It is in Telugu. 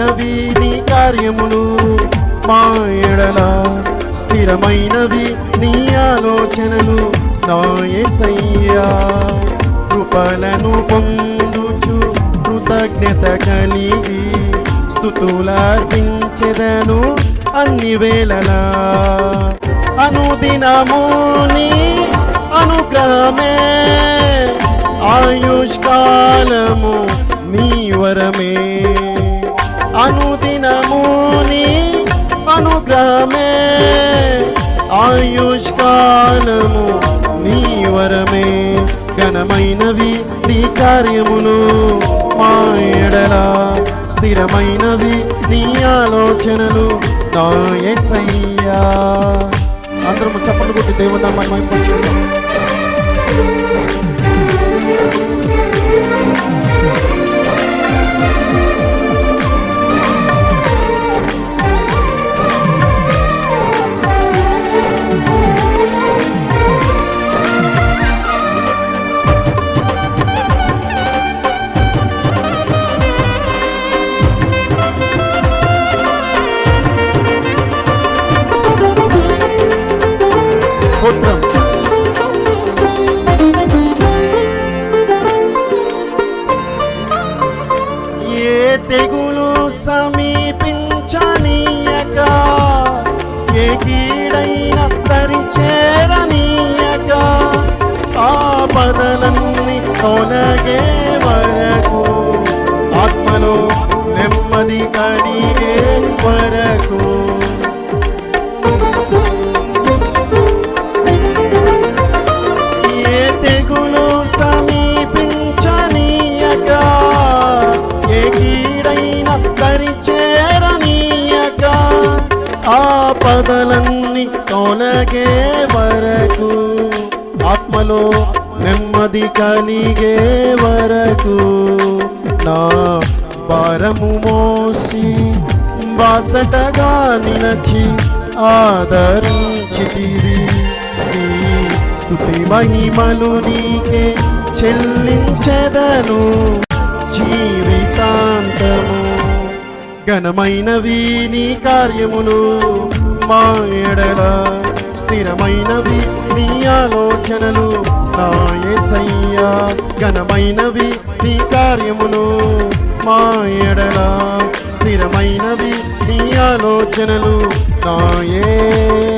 ఘనమైనవి నీ కార్యములు, మా ఎడల స్థిరమైనవి నీ ఆలోచనలు నా యేసయ్యా. కృపలను పొందుచు కృతజ్ఞత కలిగి స్తుతులర్పించెదను అన్ని వేళలా. అనుదినము నీ అనుగ్రహమే, ఆయుష్కాలము నీ వరమే. అనుదినము నీ అనుగ్రహమే, ఆయుష్కాలము నీ వరమే. ఘనమైనవి నీ కార్యములు, మా ఎడల స్థిరమైనవి నీ ఆలోచనలు నా యేసయ్యా. అందరము చప్పట్లు కొట్టి దేవునామాన్ని మహిమపరచుకుందాం. ఏ తెగులు సమీపించనీయక, ఏ కీడైన తరిచేరనీయక, ఆపదలన్నీ తొలగే వరకు, ఆత్మలో నెమ్మది కలిగే వరకు. ఏ తెగులు సమీపించనీయక, ఏ కీడైన తరిచేరనీయక, ఆపదలన్నీ తొలగే వరకు, ఆత్మలో నెమ్మది కలిగే వరకు. నా భారము మోసి బాసటగా నిలచి ఆదరించితివి, నీ స్తుతి మహిమలు నీకే చెల్లించెదను జీవితాంతము. ఘనమైనవి నీ కార్యములు, మా ఎడల స్థిరమైనవి నీ ఆలోచనలు నా యేసయ్యా. ఘనమైనవి నీ కార్యములు, మా ఎడల స్థిరమైనవి నీ ఆలోచనలు నా యేసయ్యా.